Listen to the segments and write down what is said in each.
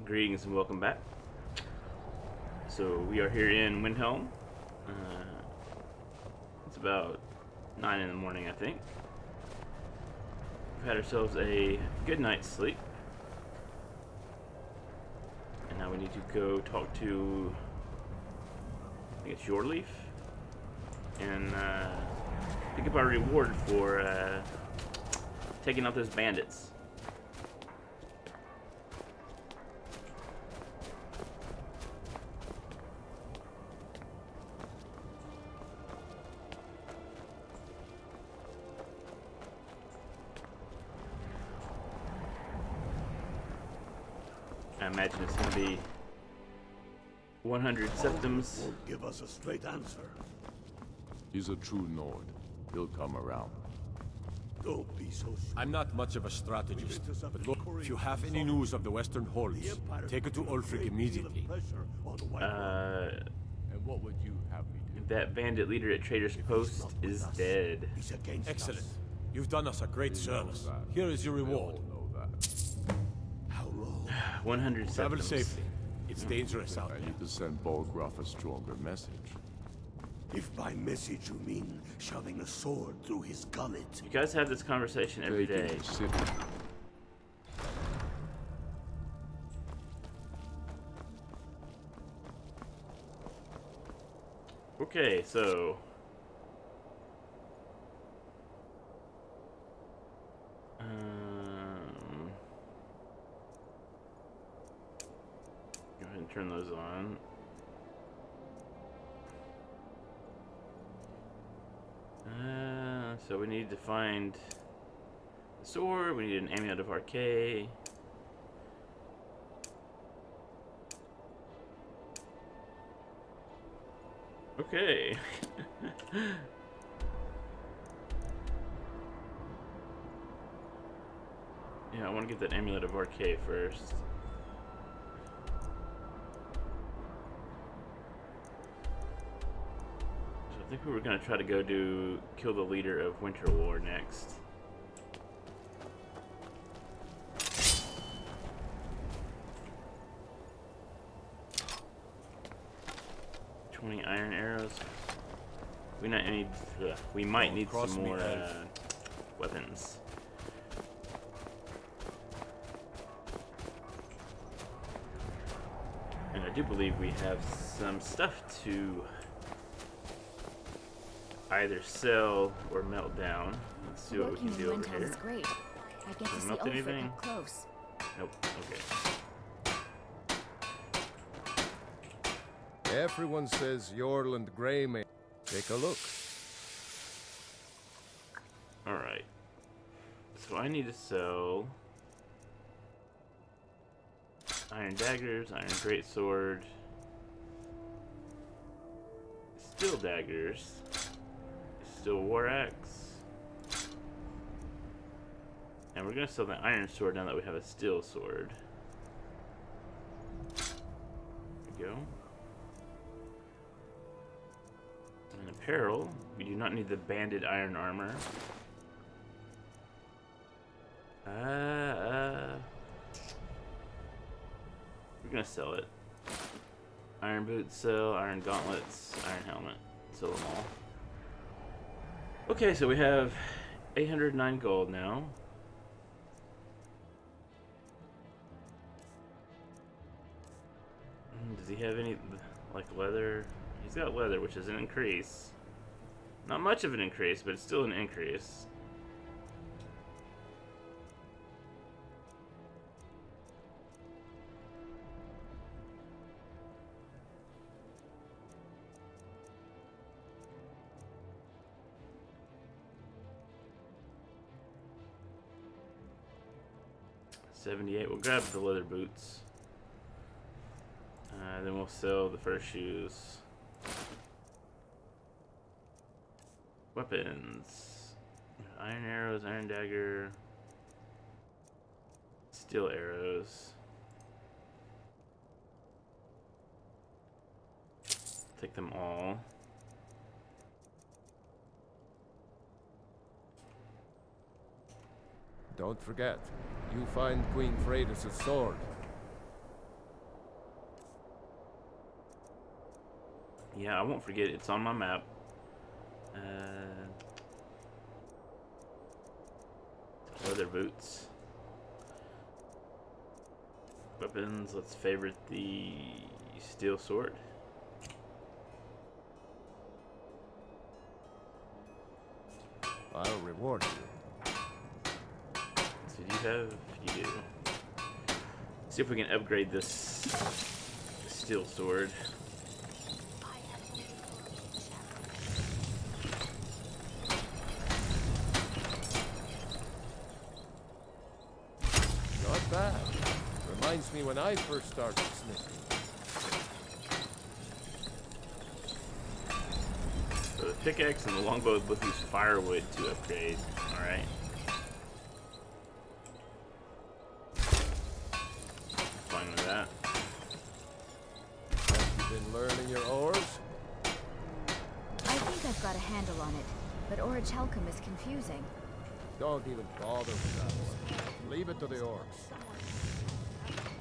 Greetings and welcome back. So we are here in Windhelm. It's about 9 in the morning, I think. We've had ourselves a good night's sleep. And now we need to go talk to, I think it's Llywellyn, and pick up our reward for taking out those bandits. I imagine it's going to be 100 septims. Won't give us a straight answer. He's a true Nord. He'll come around. Don't be so sure. I'm not much of a strategist, but look, if you have any news of the Western Hollies, take it to Ulfric immediately. And what would you have me do? That bandit leader at Trader's Post is dead. He's against Excellent. us. You've done us a great service. Here is your reward. Know that. How long? 100 Travel septims. safely. It's dangerous out I there. need to send Bolgraf a stronger message. If by message you mean shoving a sword through his gullet. You guys have this conversation every Taking day. the city. Okay, so go ahead and turn those on. So we need to find the sword. We need an amulet of RK. Okay. Yeah, I want to get that amulet of RK first. So I think we were going to try to go kill the leader of Winter War next. Iron arrows. We might need some more weapons. And I do believe we have some stuff to either sell or melt down. Let's see what we can do over here. Is great. I get to see melt Ulfric anything? up close. Nope. Okay. Everyone says Llywellyn Grey may take a look. Alright. So I need to sell iron daggers, iron greatsword, steel daggers, steel war axe, and we're gonna sell the iron sword now that we have a steel sword. There we go. And apparel, we do not need the banded iron armor. We're gonna sell it. Iron boots sell, iron gauntlets, iron helmet. Sell them all. Okay, so we have 809 gold now. Does he have any, like, leather? He's got leather, which is an increase. Not much of an increase, but it's still an increase. $78. We'll grab the leather boots. Then we'll sell the fur shoes. Weapons. Iron arrows, iron dagger. Steel arrows. Take them all. Don't forget, you find Queen Freydis' sword. Yeah, I won't forget. It's on my map. Leather boots. Weapons. Let's favorite the steel sword. I'll reward you. So do you have? You do. See if we can upgrade this steel sword. Not bad. Reminds me when I first started smithing. So the pickaxe and the longbow both use firewood to upgrade. Alright. Fine with that. Have you been learning your oars? I think I've got a handle on it, but Orage Helcom is confusing. Don't even bother with that one. Leave it to the orcs.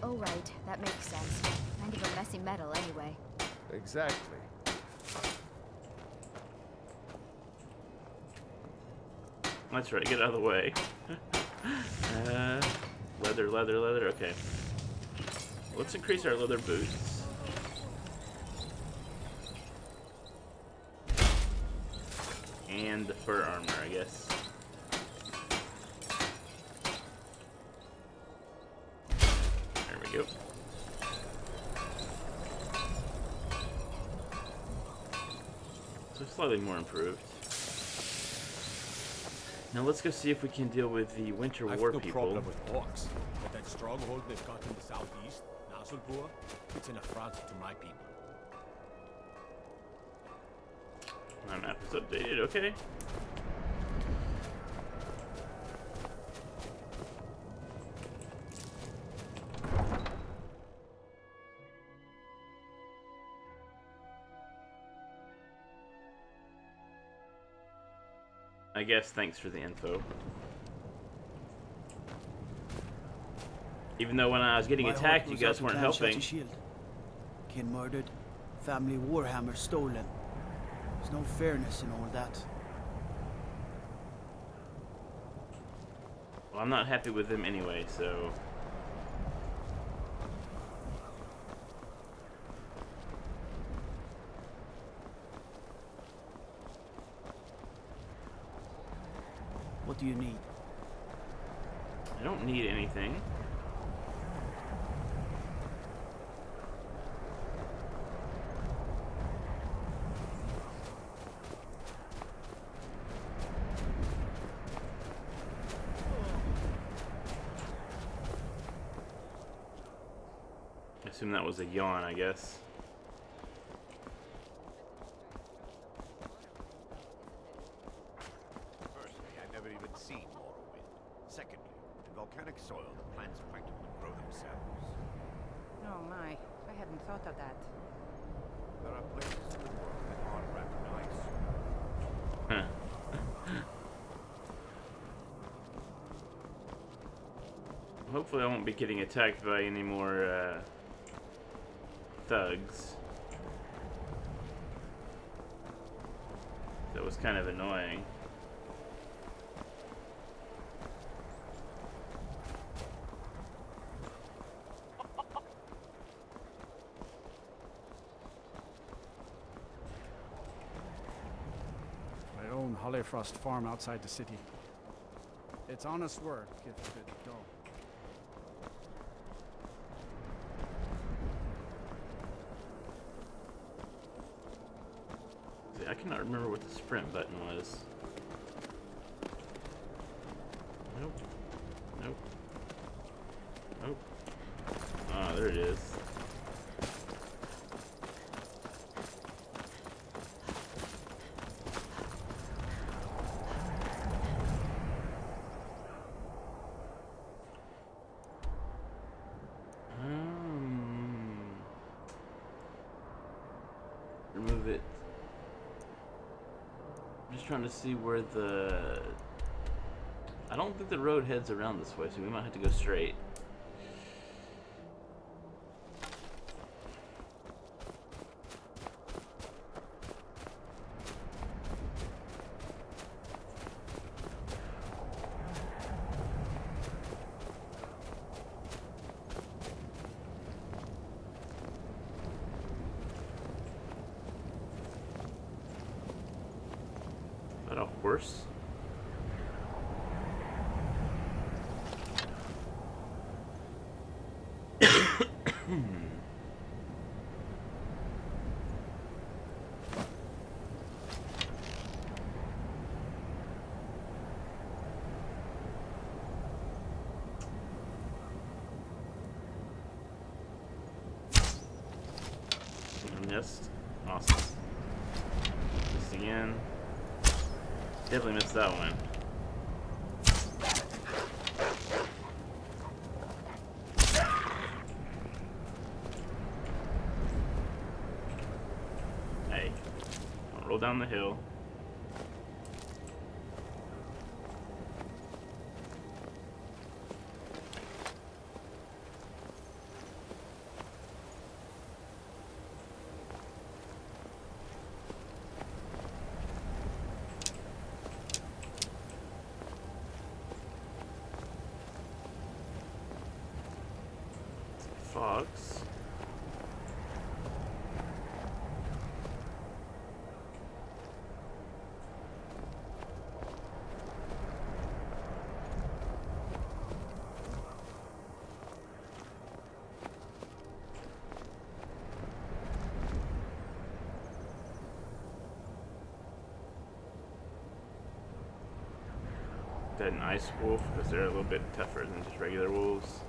Oh right, that makes sense. Kind of a messy metal anyway. Exactly. That's right, get out of the way. Leather, leather, leather, okay. Let's increase our leather boots. And the fur armor, I guess. There we go. So slightly more improved. Now let's go see if we can deal with the winter I've war no people. problem with orcs, but that stronghold they've got in the southeast, Nasulpur, it's an affront to my people. My map is updated, okay. I guess thanks for the info. Even though when I was getting attacked, you guys weren't helping. Kin murdered, family warhammer stolen. There's no fairness in all that. Well, I'm not happy with them anyway, so... What do you need? I don't need anything. I assume that was a yawn, I guess. Firstly, I've never even seen Morrowind. Secondly, in volcanic soil, the plants practically grow themselves. Oh my, I hadn't thought of that. There are places in the world that aren't wrapped in ice. Huh. Hopefully I won't be getting attacked by any more thugs. That was kind of annoying. I own Hollifrost farm outside the city. It's honest work, if a bit dull. See, I cannot remember what the sprint button was. Nope. Nope. Nope. Ah, there it is. Remove it. I'm just trying to see where the... I don't think the road heads around this way, so we might have to go straight. course. Missed. Awesome. Missed again. Definitely missed that one. Hey, don't roll down the hill. Fox. That an ice wolf, because they're a little bit tougher than just regular wolves.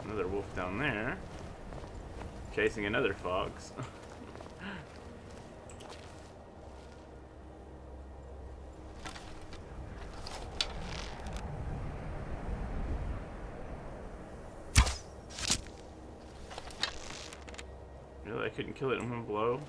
Another wolf down there, chasing another fox. Really, I couldn't kill it in one blow.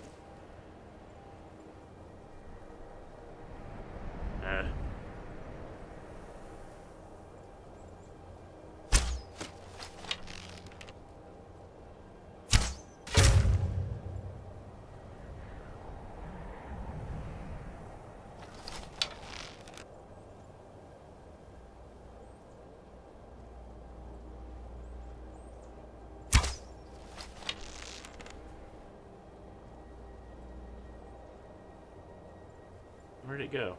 Where'd it go?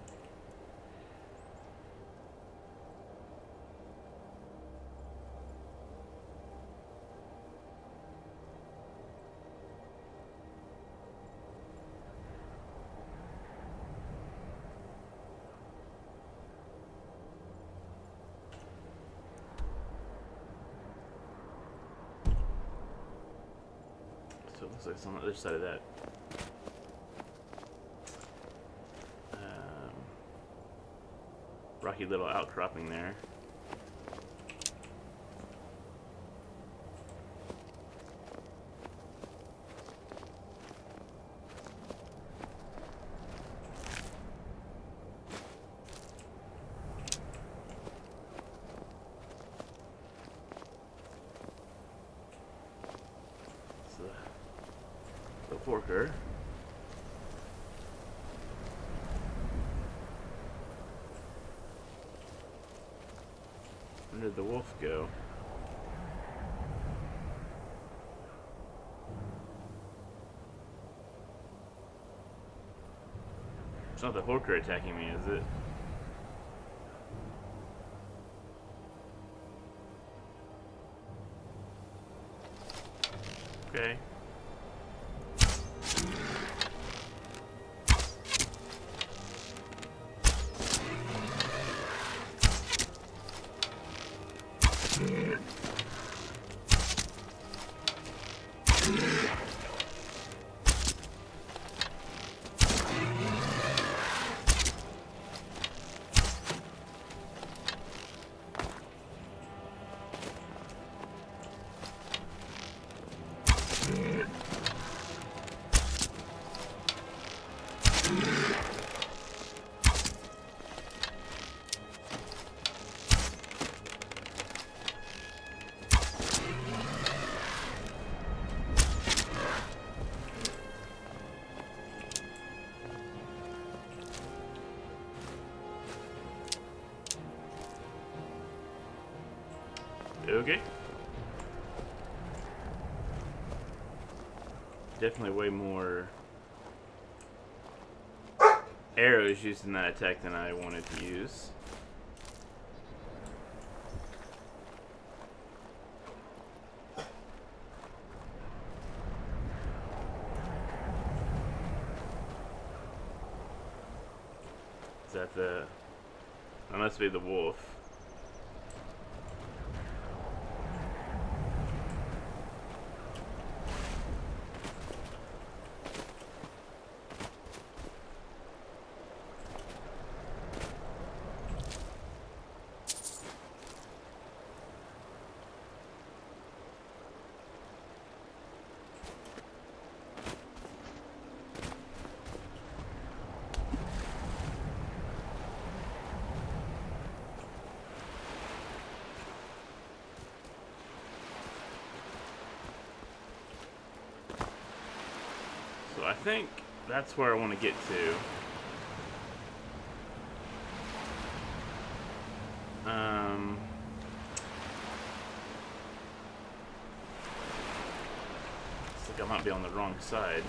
So it looks like it's on the other side of that. Rocky little outcropping there. So the forker. Where did the wolf go? It's not the Horker attacking me, is it? Okay. Okay. Definitely way more arrows used in that attack than I wanted to use. Is that the... That must be the wolf. So I think that's where I want to get to. Looks like I might be on the wrong side.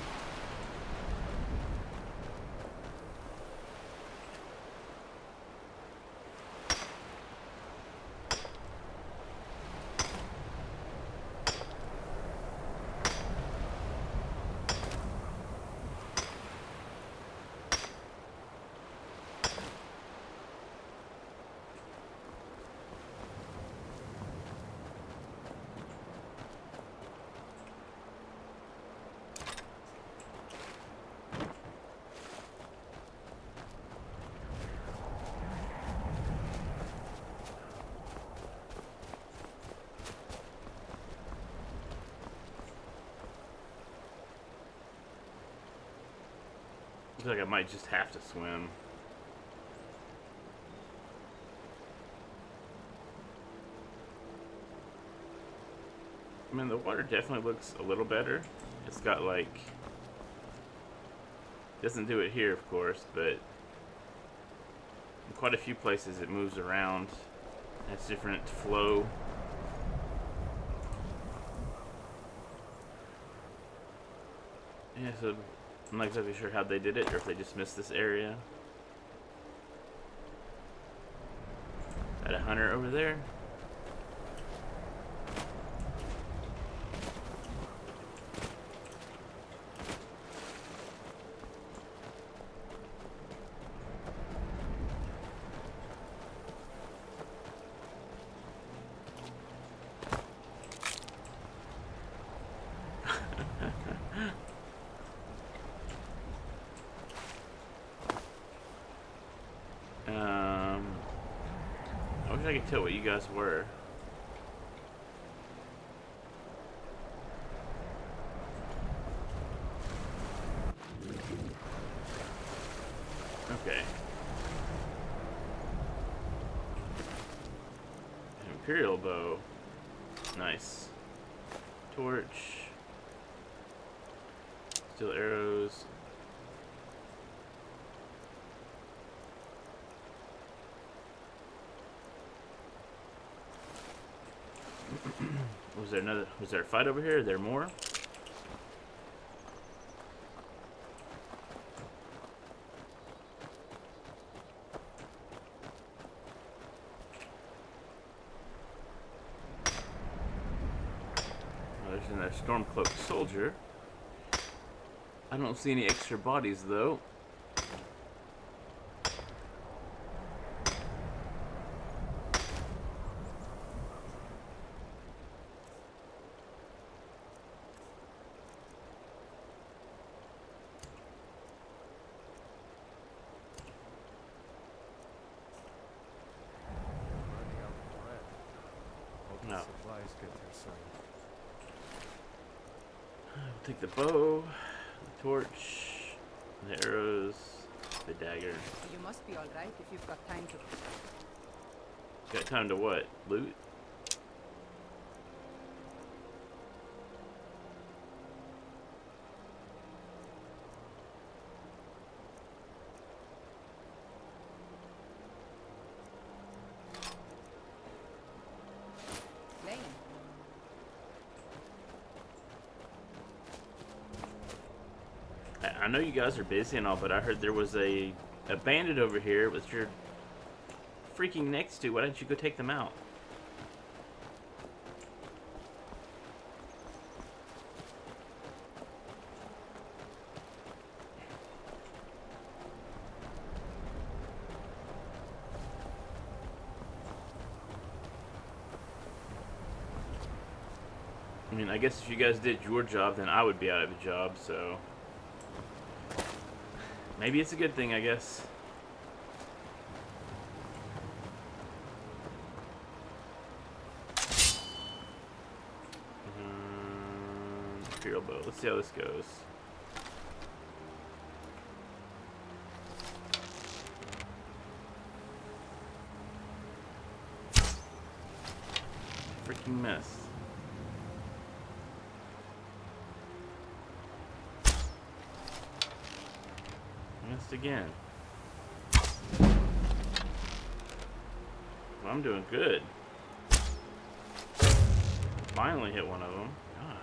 I feel like I might just have to swim. I mean, the water definitely looks a little better. It's got like... Doesn't do it here, of course, but... In quite a few places it moves around. Has different flow. Yeah, so... I'm not exactly sure how they did it, or if they just missed this area. Got a hunter over there. I wish I could tell what you guys were. Okay. Imperial bow. Nice. Torch. Steel arrows. Was there a fight over here? Are there more? Oh, there's another stormcloaked soldier. I don't see any extra bodies though. No. Supplies get here soon. I'll take the bow, the torch, the arrows, the dagger. You must be alright if you've got time to... Got time to what? Loot? Lane. I know you guys are busy and all, but I heard there was a a bandit over here with your freaking next to. Why don't you go take them out? I mean, I guess if you guys did your job, then I would be out of a job, so maybe it's a good thing, I guess. Imperial bow. Let's see how this goes. Freaking mess. Missed again. Well, I'm doing good. Finally hit one of them. God.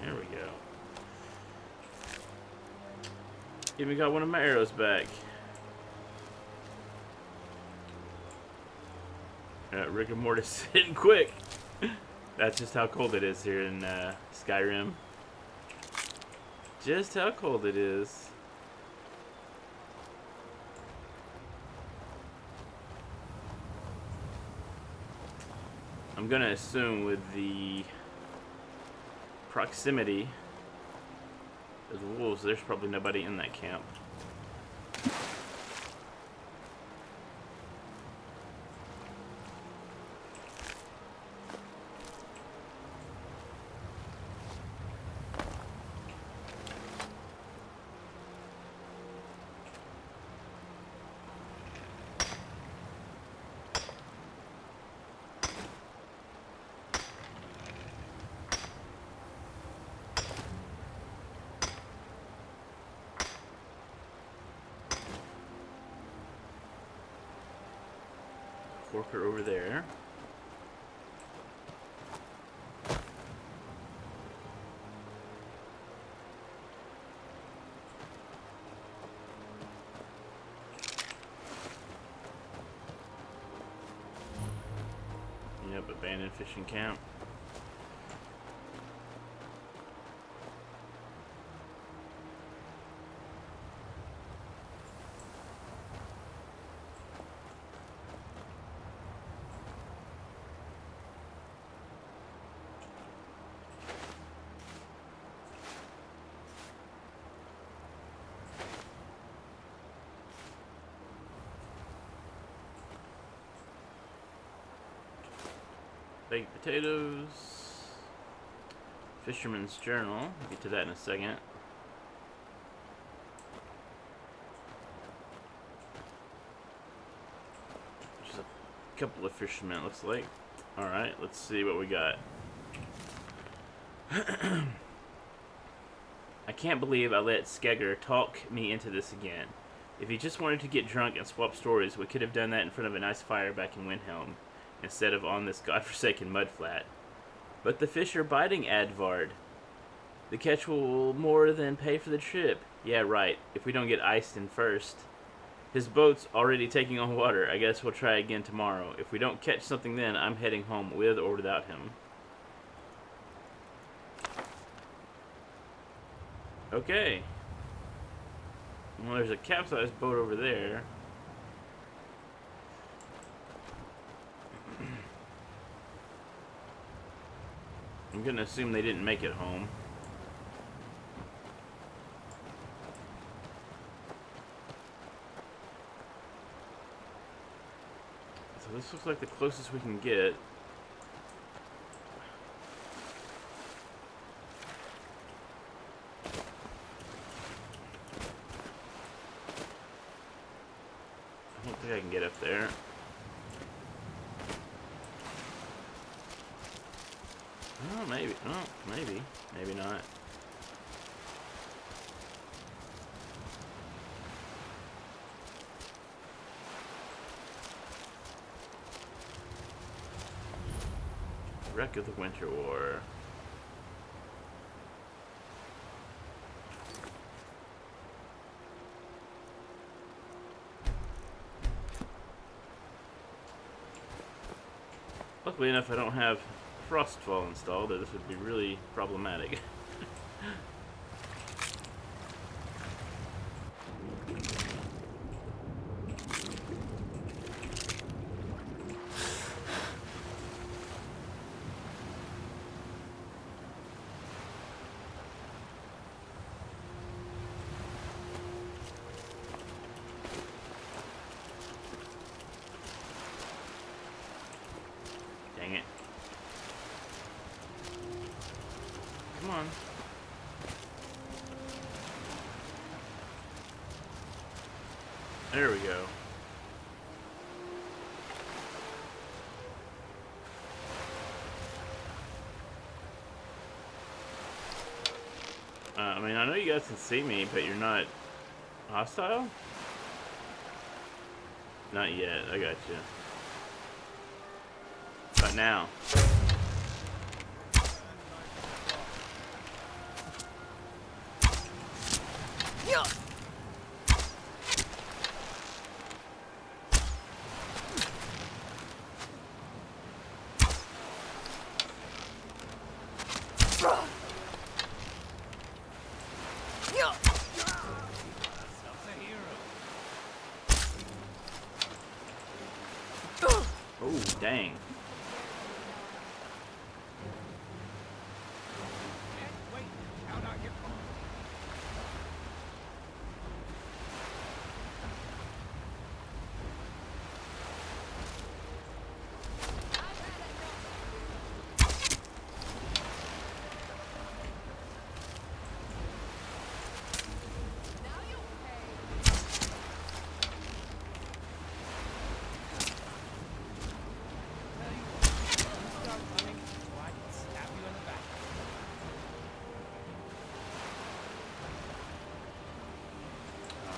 There we go. Even got one of my arrows back. Rick and Mortis hitting quick. That's just how cold it is here in Skyrim. Just how cold it is. I'm gonna assume with the proximity of the wolves, there's probably nobody in that camp. Corker over there. Yep, abandoned fishing camp. Baked potatoes. Fisherman's journal. We'll get to that in a second. Just a couple of fishermen, looks like. Alright, let's see what we got. I can't believe I let Skegger talk me into this again. If he just wanted to get drunk and swap stories, we could have done that in front of a nice fire back in Windhelm, instead of on this godforsaken mudflat. But the fish are biting Advard. The catch will more than pay for the trip. Yeah, right, if we don't get iced in first. His boat's already taking on water. I guess we'll try again tomorrow. If we don't catch something then, I'm heading home with or without him. Okay. Well, there's a capsized boat over there. I'm gonna assume they didn't make it home. So this looks like the closest we can get. I don't think I can get up there. Oh, maybe. Oh, maybe. Maybe not. Wreck of the Winter War. Luckily enough, I don't have Frostfall installed, or this would be really problematic. Dang it. Come on. There we go. I mean, I know you guys can see me, but you're not hostile? Not yet, I got you. But now. Oh, dang.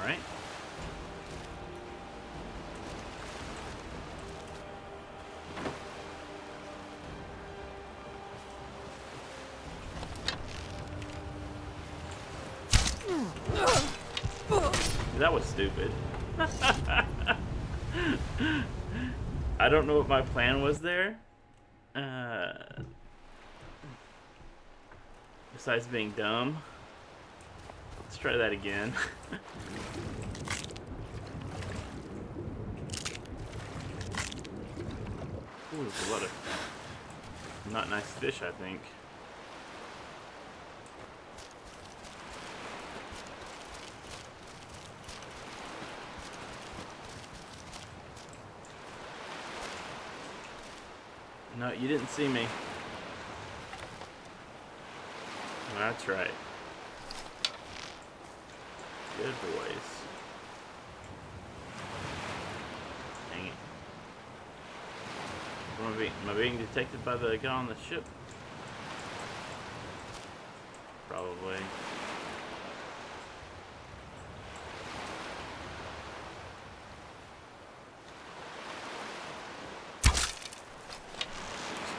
Alright. That was stupid. I don't know what my plan was there. Besides being dumb. Let's try that again. Ooh, there's a lot of not nice fish, I think. No, you didn't see me. That's right. Good boys. Dang it. Am I being detected by the guy on the ship? Probably.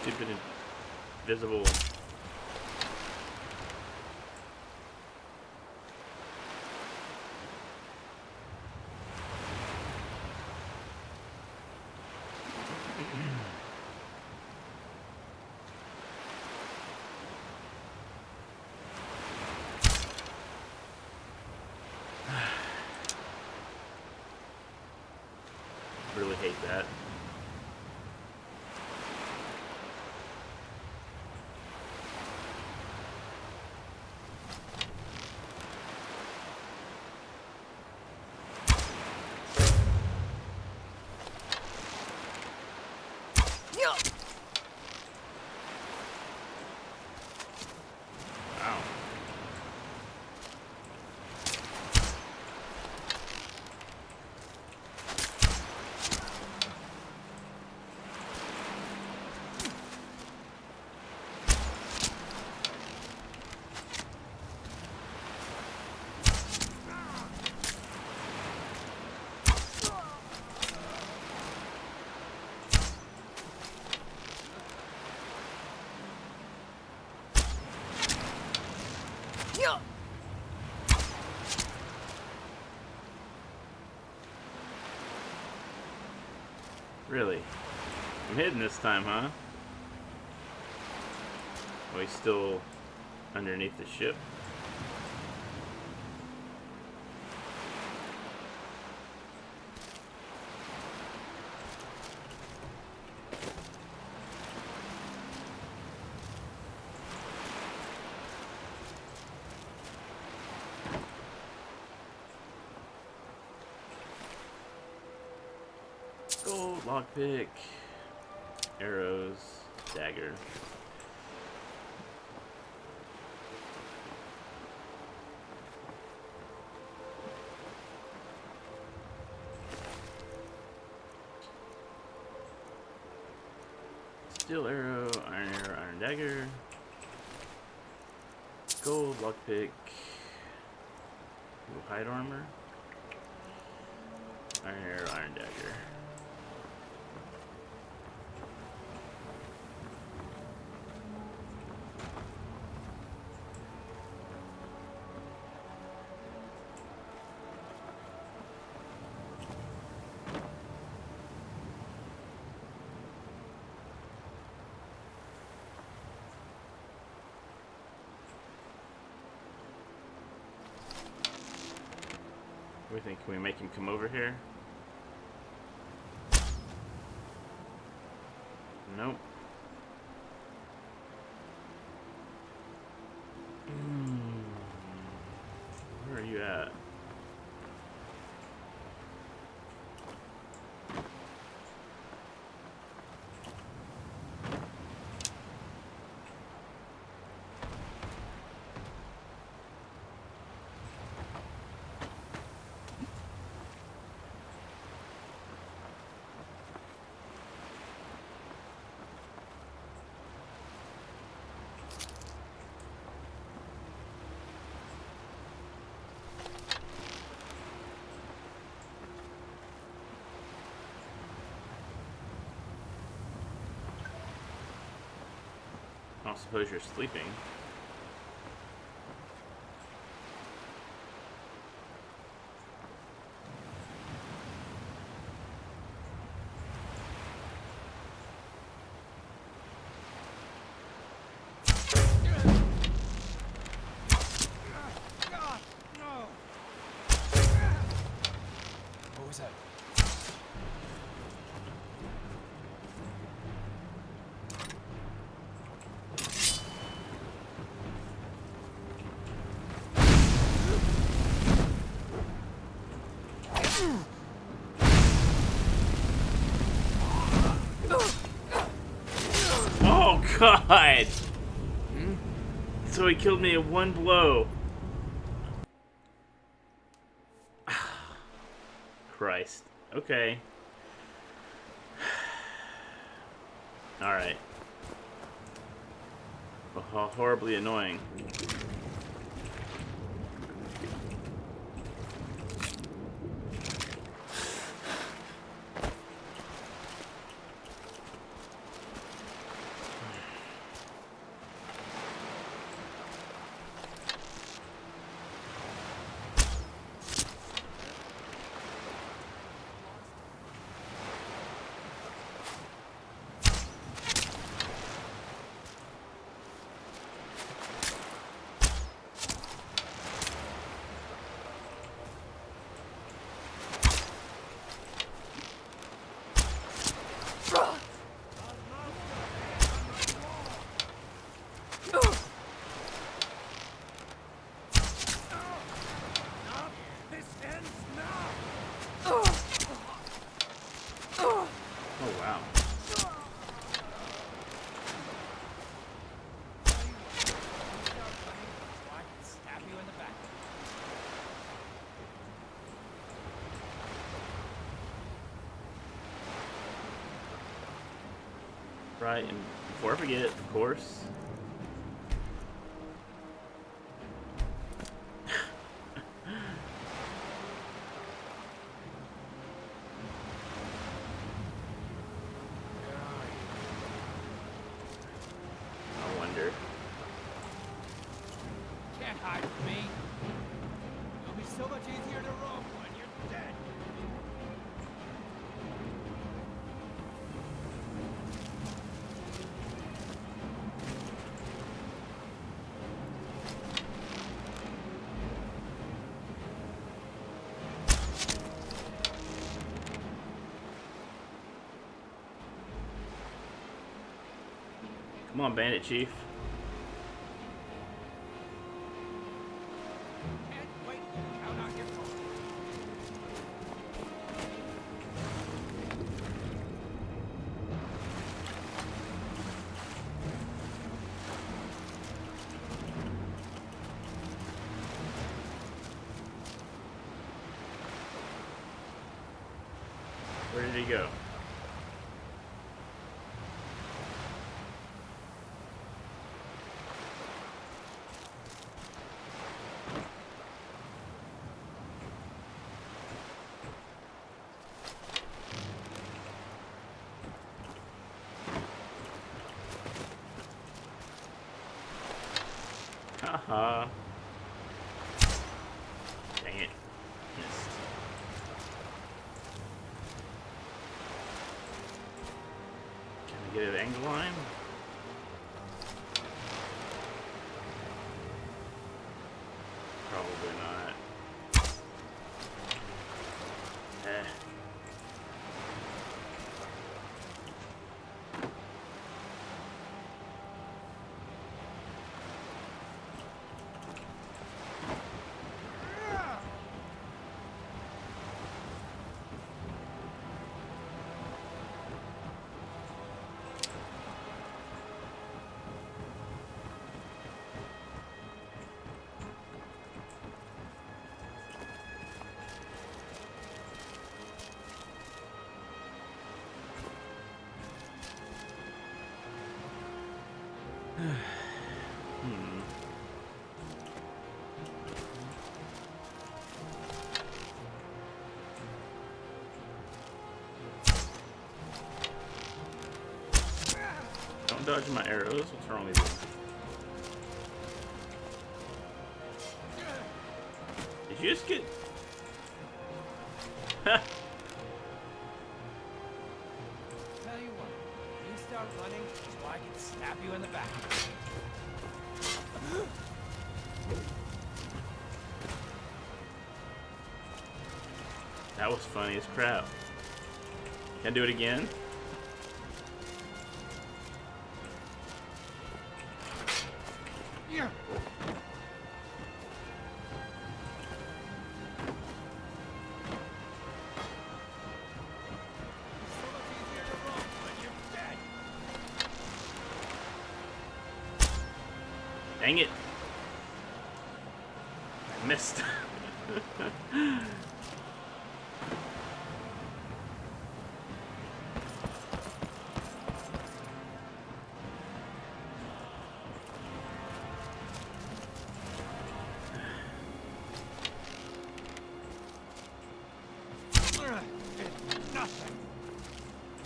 Stupid invisible. Really hate that. Really? I'm hidden this time, huh? Oh, he's still underneath the ship. Gold, lockpick, arrows, dagger. Steel arrow, iron dagger. Gold, lockpick. Ooh, hide armor. Iron arrow, iron dagger. What do you think? Can we make him come over here? Nope. Where are you at? I don't suppose you're sleeping. What was that? Oh God! So he killed me in one blow. Christ. Okay. Alright. Well, how horribly annoying. Oh wow. Right, and before I forget, of course. I wonder. Can't hide Come on, bandit chief. Can't wait to count out your coins. Where did he go? Haha. Dang it. Missed. Can we get an angle line? Probably not. Eh. Don't dodge my arrows. What's wrong with you? Did you just get... Ha! Tell you what, you start running so I can stab you in the back. That was funny as crap. Can I do it again? Dang it. I missed. Nothing.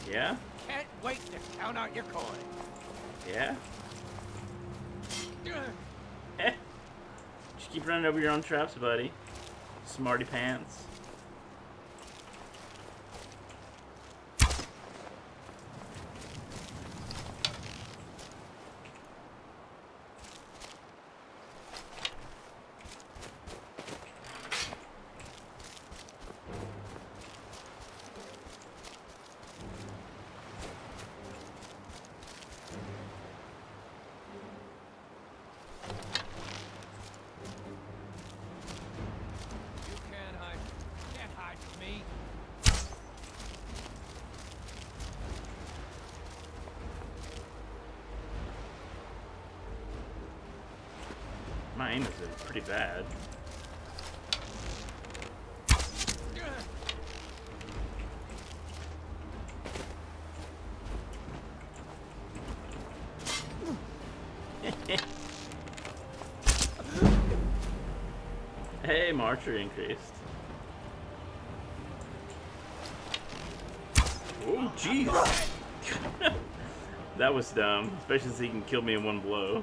Yeah? Can't wait to count out your coins. Yeah? Eh. Just keep running over your own traps, buddy. Smarty pants. My aim is pretty bad. Hey, my archery increased. Oh, jeez. That was dumb, especially since he can kill me in one blow.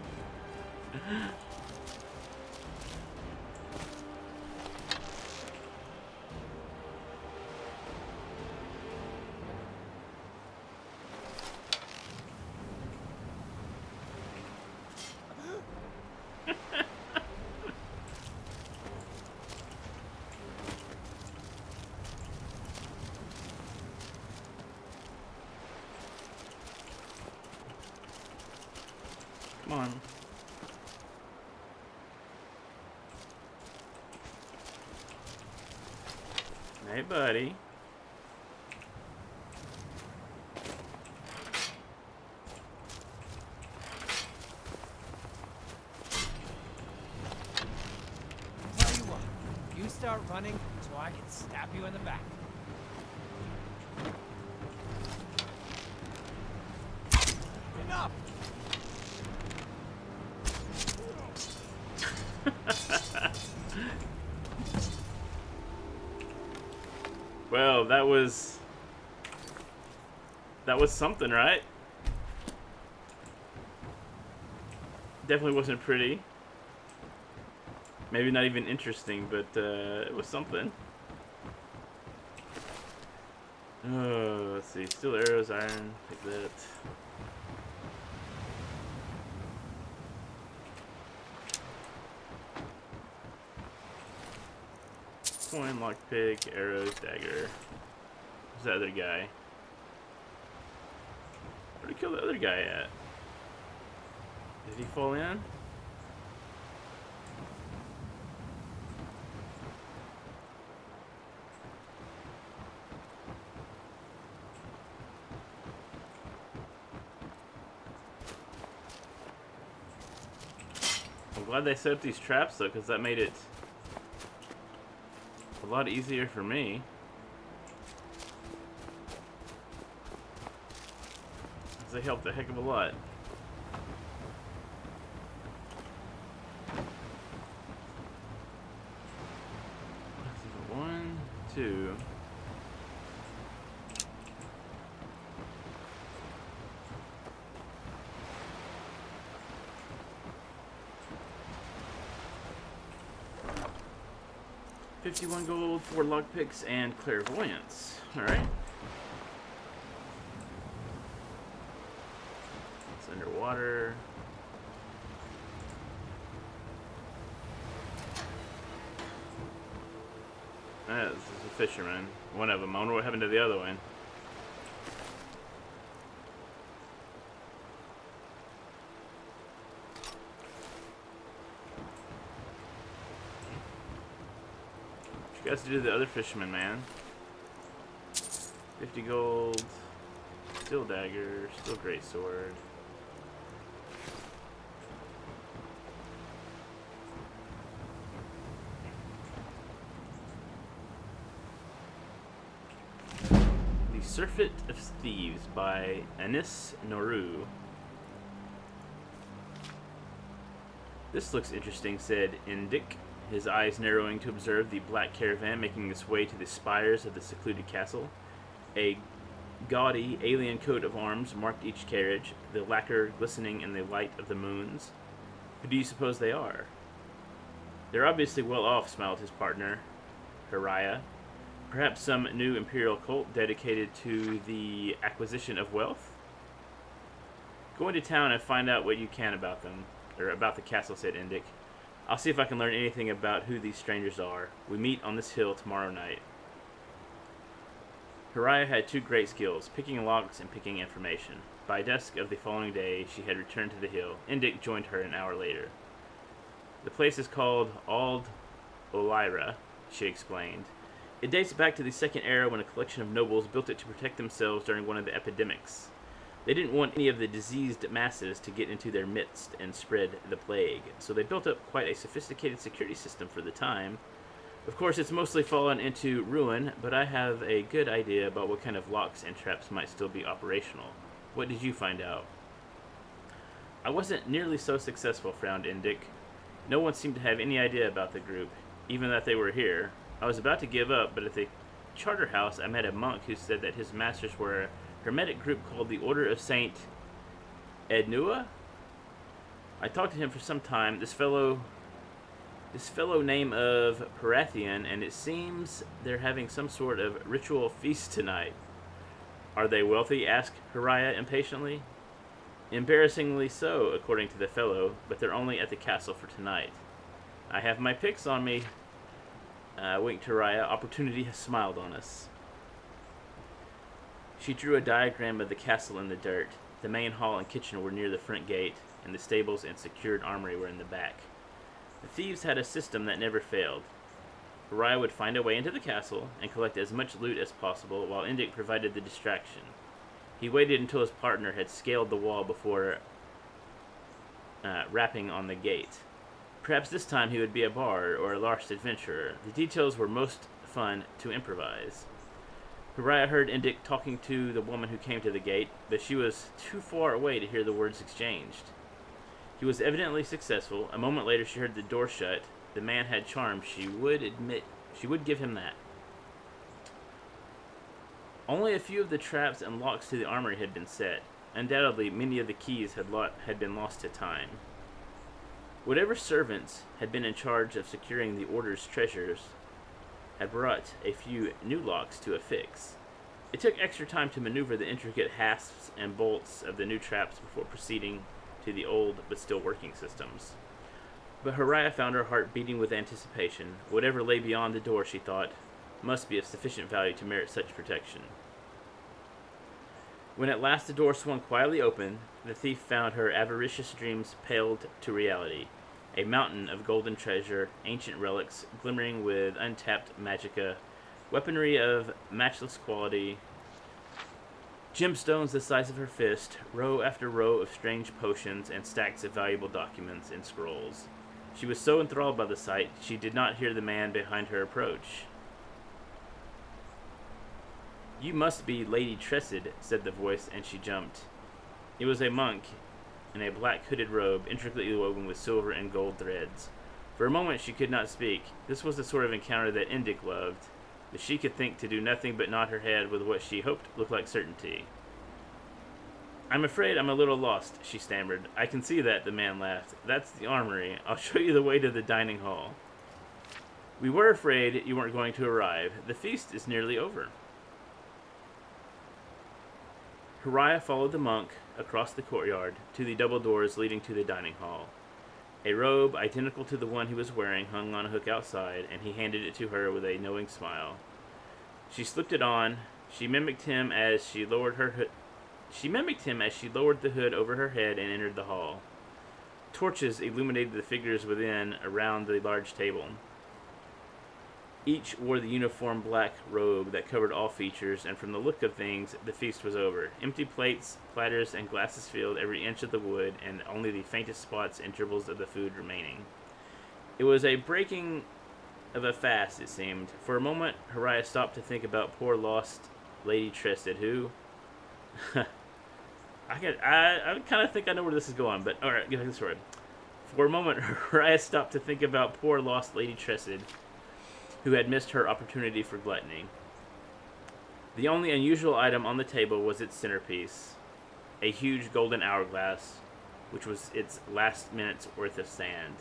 Hey, buddy. Tell you what, you start running so I can stab you in the back. Enough! Well, that was something, right? Definitely wasn't pretty. Maybe not even interesting, but it was something. Oh, let's see. Steel arrows, iron, take that. Coin, lockpick, arrows, dagger. Who's the other guy? Where'd he kill the other guy at? Did he fall in? I'm glad they set up these traps though, because that made it a lot easier for me. They helped a heck of a lot. One, two. $51 gold, 4 lockpicks, and clairvoyance. All right. It's underwater. This is a fisherman. One of them. I wonder what happened to the other one. What you guys do to the other fisherman, man? 50 gold. Steel dagger. Steel greatsword. Surfeit of Thieves by Anis Noru. This looks interesting, said Indik, his eyes narrowing to observe the black caravan making its way to the spires of the secluded castle. A gaudy alien coat of arms marked each carriage, the lacquer glistening in the light of the moons. Who do you suppose they are? They're obviously well off, smiled his partner, Hariah. Perhaps some new imperial cult dedicated to the acquisition of wealth? Go into town and find out what you can about them, or about the castle, said Indik. I'll see if I can learn anything about who these strangers are. We meet on this hill tomorrow night. Hariah had two great skills, picking locks and picking information. By dusk of the following day, she had returned to the hill. Indik joined her an hour later. The place is called Ald Olira, she explained. It dates back to the Second Era when a collection of nobles built it to protect themselves during one of the epidemics. They didn't want any of the diseased masses to get into their midst and spread the plague, so they built up quite a sophisticated security system for the time. Of course, it's mostly fallen into ruin, but I have a good idea about what kind of locks and traps might still be operational. What did you find out? I wasn't nearly so successful, frowned Indik. No one seemed to have any idea about the group, even that they were here. I was about to give up, but at the charter house I met a monk who said that his masters were a hermetic group called the Order of Saint Ednua. I talked to him for some time, this fellow name of Parathian, and it seems they're having some sort of ritual feast tonight. Are they wealthy? Asked Hariah impatiently. Embarrassingly so, according to the fellow, but they're only at the castle for tonight. I have my picks on me. Winked Hariah. Opportunity has smiled on us. She drew a diagram of the castle in the dirt. The main hall and kitchen were near the front gate, and the stables and secured armory were in the back. The thieves had a system that never failed. Hariah would find a way into the castle and collect as much loot as possible while Indik provided the distraction. He waited until his partner had scaled the wall before rapping on the gate. Perhaps this time he would be a bard or a lost adventurer. The details were most fun to improvise. Hariah heard Indik talking to the woman who came to the gate, but she was too far away to hear the words exchanged. He was evidently successful. A moment later she heard the door shut. The man had charm, she would give him that. Only a few of the traps and locks to the armory had been set. Undoubtedly, many of the keys had been lost to time. Whatever servants had been in charge of securing the Order's treasures had brought a few new locks to affix. It took extra time to maneuver the intricate hasps and bolts of the new traps before proceeding to the old but still working systems. But Hariah found her heart beating with anticipation. Whatever lay beyond the door, she thought, must be of sufficient value to merit such protection. When at last the door swung quietly open, the thief found her avaricious dreams paled to reality. A mountain of golden treasure, ancient relics glimmering with untapped magicka, weaponry of matchless quality, gemstones the size of her fist, row after row of strange potions, and stacks of valuable documents and scrolls. She was so enthralled by the sight, she did not hear the man behind her approach. "You must be Lady Tressid," said the voice, and she jumped. It was a monk in a black hooded robe, intricately woven with silver and gold threads. For a moment she could not speak. This was the sort of encounter that Indik loved, but she could think to do nothing but nod her head with what she hoped looked like certainty. "I'm afraid I'm a little lost," she stammered. "I can see that," the man laughed. "That's the armory. I'll show you the way to the dining hall." "We were afraid you weren't going to arrive. The feast is nearly over." Hariah followed the monk across the courtyard to the double doors leading to the dining hall. A robe identical to the one he was wearing hung on a hook outside, and he handed it to her with a knowing smile. She slipped it on. She mimicked him as she lowered the hood over her head and entered the hall. Torches illuminated the figures within around the large table. Each wore the uniform black robe that covered all features, and from the look of things, the feast was over. Empty plates, platters, and glasses filled every inch of the wood, and only the faintest spots and dribbles of the food remaining. It was a breaking of a fast, it seemed. For a moment, Hariah stopped to think about poor lost Lady Tressid, who... I kind of think I know where this is going, but alright, get back to the story. For a moment, Hariah stopped to think about poor lost Lady Tressid, who had missed her opportunity for gluttony. The only unusual item on the table was its centerpiece, a huge golden hourglass, which was its last minute's worth of sand.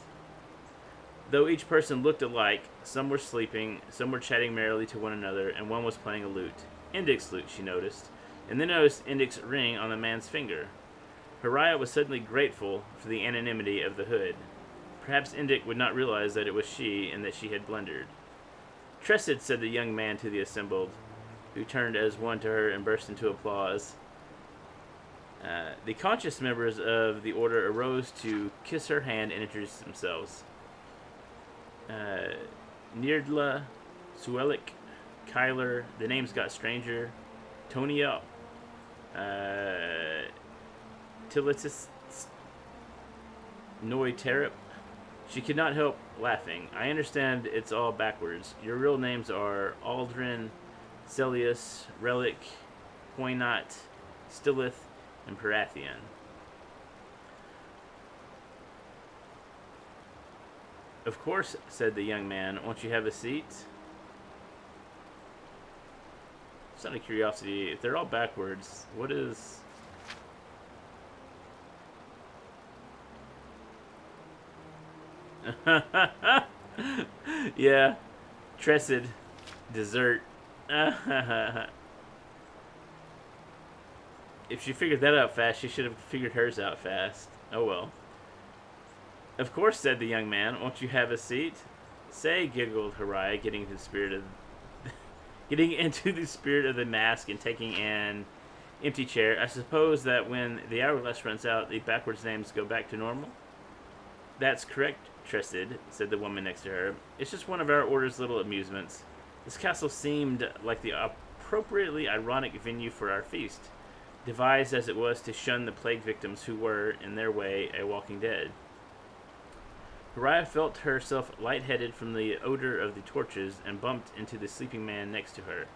Though each person looked alike, some were sleeping, some were chatting merrily to one another, and one was playing a lute. Indik's lute, she noticed, and then noticed Indik's ring on the man's finger. Hariah was suddenly grateful for the anonymity of the hood. Perhaps Indik would not realize that it was she, and that she had blundered. "Tressid," said the young man to the assembled, who turned as one to her and burst into applause. The conscious members of the order arose to kiss her hand and introduce themselves. Neardla, Suelik, Kyler, the names got stranger, Tonia, Tilitis, Noiterip. She could not help laughing. "I understand it's all backwards. Your real names are Aldrin, Celius, Relic, Poinat, Stillith, and Parathian." "Of course," said the young man. "Won't you have a seat?" Just out of curiosity, if they're all backwards, what is... Yeah, Tressid, dessert. If she figured that out fast, she should have figured hers out fast. Oh well. "Of course," said the young man. "Won't you have a seat?" "Say," giggled Hariah, getting into the spirit of the mask and taking an empty chair. "I suppose that when the hourglass runs out, the backwards names go back to normal?" "That's correct," Trissid, said the woman next to her. It's just one of our order's little amusements. This castle seemed like the appropriately ironic venue for our feast, devised as it was to shun the plague victims who were, in their way, a walking dead. Hariah felt herself lightheaded from the odor of the torches and bumped into the sleeping man next to her.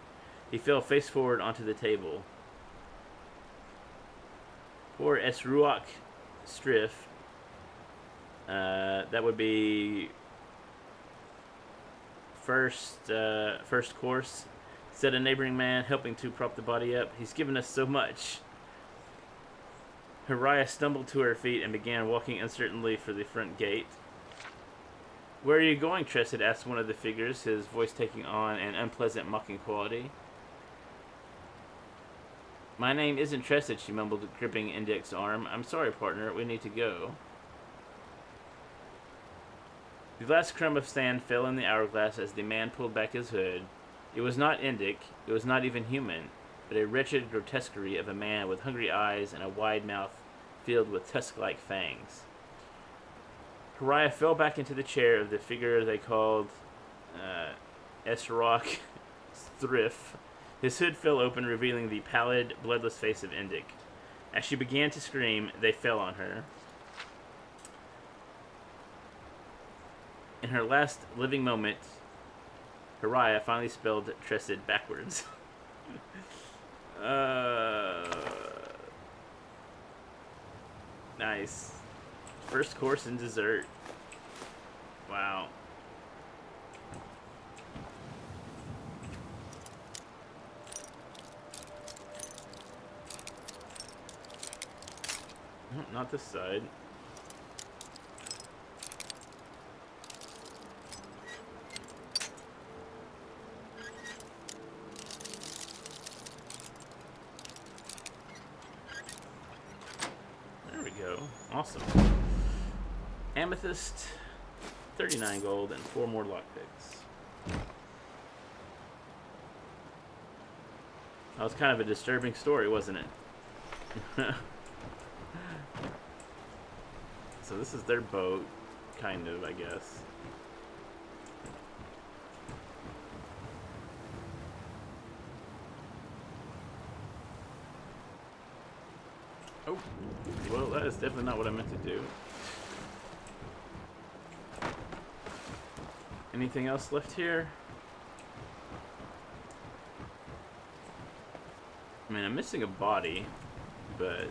He fell face forward onto the table. Poor Esruach Striff. That would be first course, said a neighboring man, helping to prop the body up. He's given us so much. Hariah stumbled to her feet and began walking uncertainly for the front gate. Where are you going, Trissid? Asked one of the figures, his voice taking on an unpleasant mocking quality. My name isn't Trissid, she mumbled, gripping Indic's arm. I'm sorry, partner, we need to go. The last crumb of sand fell in the hourglass as the man pulled back his hood. It was not Indic, it was not even human, but a wretched grotesquerie of a man with hungry eyes and a wide mouth filled with tusk-like fangs. Hariah fell back into the chair of the figure they called Esrock Thriff. His hood fell open, revealing the pallid, bloodless face of Indic. As she began to scream, they fell on her. In her last living moment, Hariah finally spelled Trissid backwards. Nice. First course and dessert. Wow. Not this side. There we go. Awesome. Amethyst, 39 gold, and 4 more lockpicks. That was kind of a disturbing story, wasn't it? So this is their boat, kind of, I guess. Oh, well, that is definitely not what I meant to do. Anything else left here? I mean, I'm missing a body, but...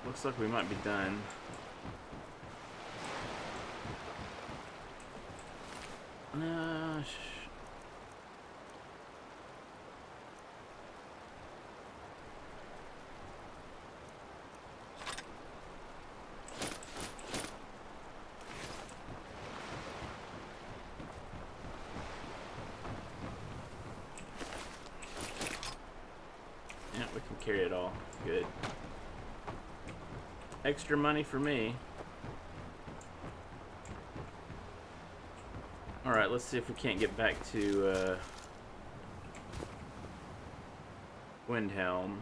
looks like we might be done. Yeah, we can carry it all. Good. Extra money for me. Alright, let's see if we can't get back to Windhelm.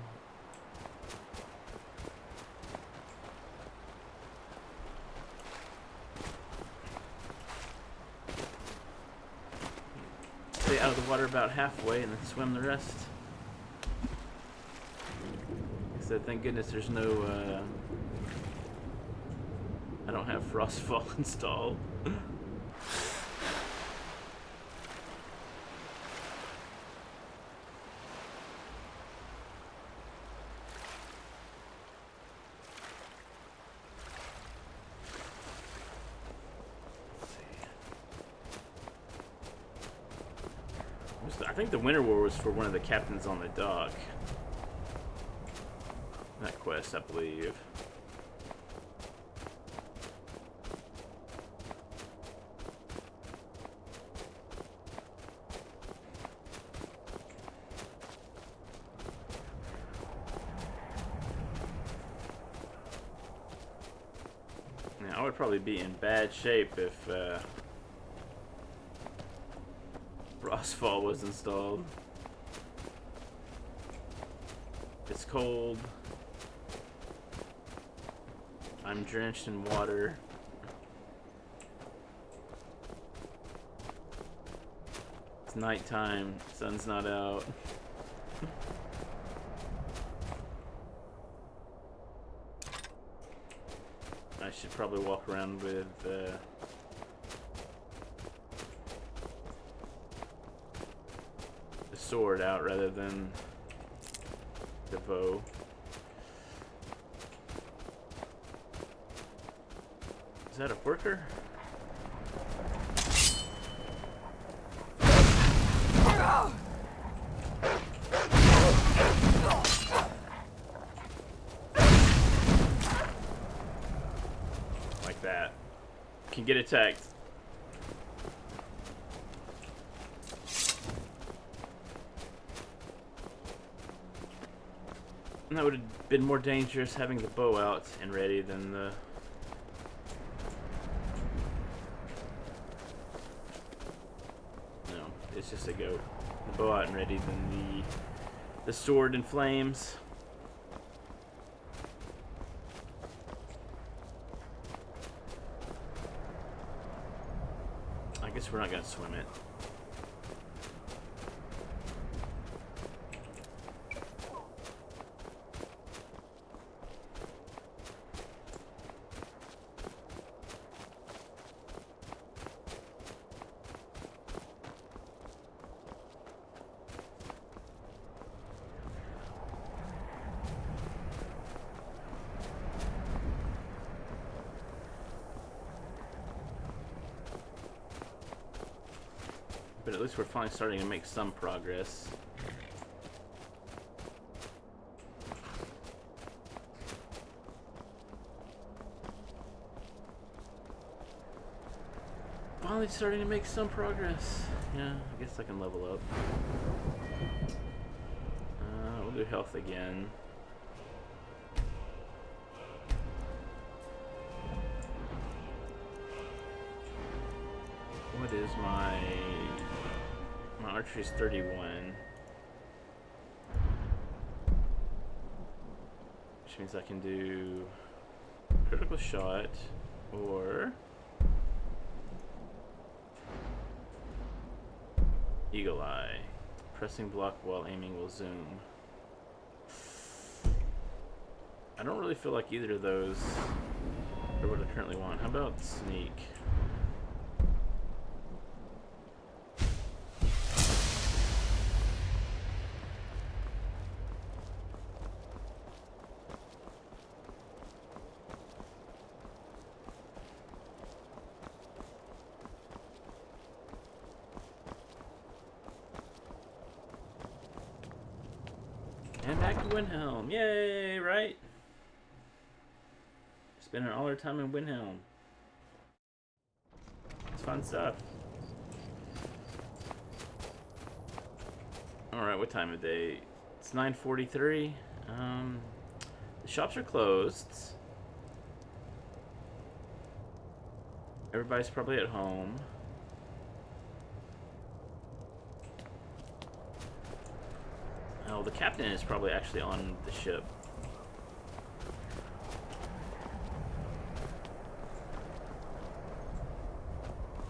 Stay out of the water about halfway and then swim the rest. So thank goodness there's no I don't have Frostfall installed. I think the Winter War was for one of the captains on the dock. That quest, I believe. I would probably be in bad shape if Frostfall was installed. It's cold. I'm drenched in water. It's nighttime. Sun's not out. I should probably walk around with the sword out rather than the bow. Is that a worker? Like that. Can get attacked. And that would have been more dangerous having the bow out and ready than the... No, it's just a go. The bow out and ready than the sword in flames. I guess we're not gonna swim it. But at least we're finally starting to make some progress. Finally starting to make some progress. Yeah, I guess I can level up. We'll do health again. What is my archery's 31, which means I can do critical shot or eagle eye. Pressing block while aiming will zoom. I don't really feel like either of those are what I currently want. How about sneak? And back to Windhelm. Yay, right? Spending all our time in Windhelm. It's fun stuff. Alright, what time of day? It's 9:43. The shops are closed. Everybody's probably at home. Oh, the captain is probably actually on the ship.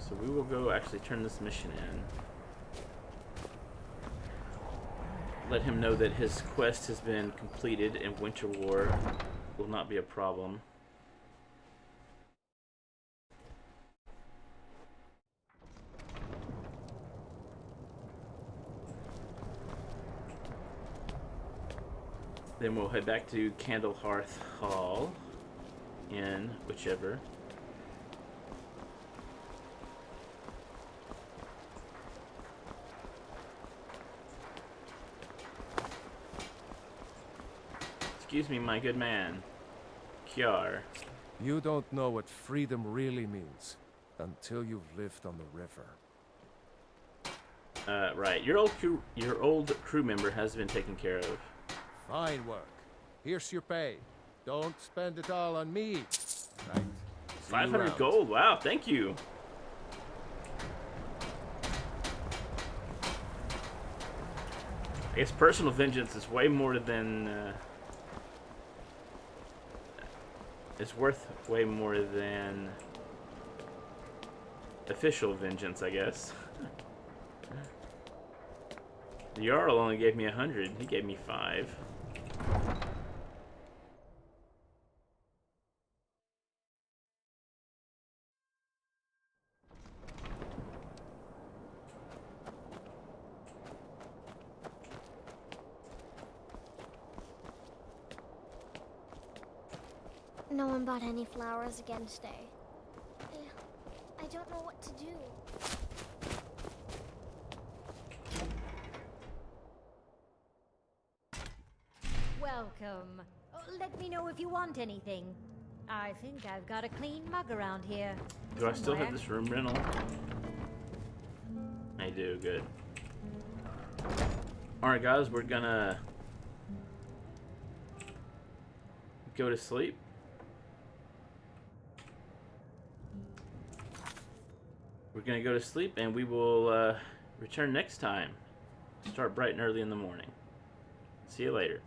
So we will go actually turn this mission in. Let him know that his quest has been completed and Winter War will not be a problem. Then we'll head back to Candlehearth Hall, in whichever. Excuse me, my good man. Kiar. You don't know what freedom really means until you've lived on the river. Right. Your old crew member has been taken care of. Fine work. Here's your pay. Don't spend it all on me. Right. 500 round. gold. Wow, thank you. I guess personal vengeance is way more than it's worth way more than official vengeance, I guess. The Jarl only gave me 100. He gave me 5. No one bought any flowers again today. I don't know what to do. Welcome. Oh, let me know if you want anything. I think I've got a clean mug around here. Do I still have this room rental? I do, good. Alright guys, we're gonna go to sleep. We're gonna go to sleep and we will return next time. Start bright and early in the morning. See you later.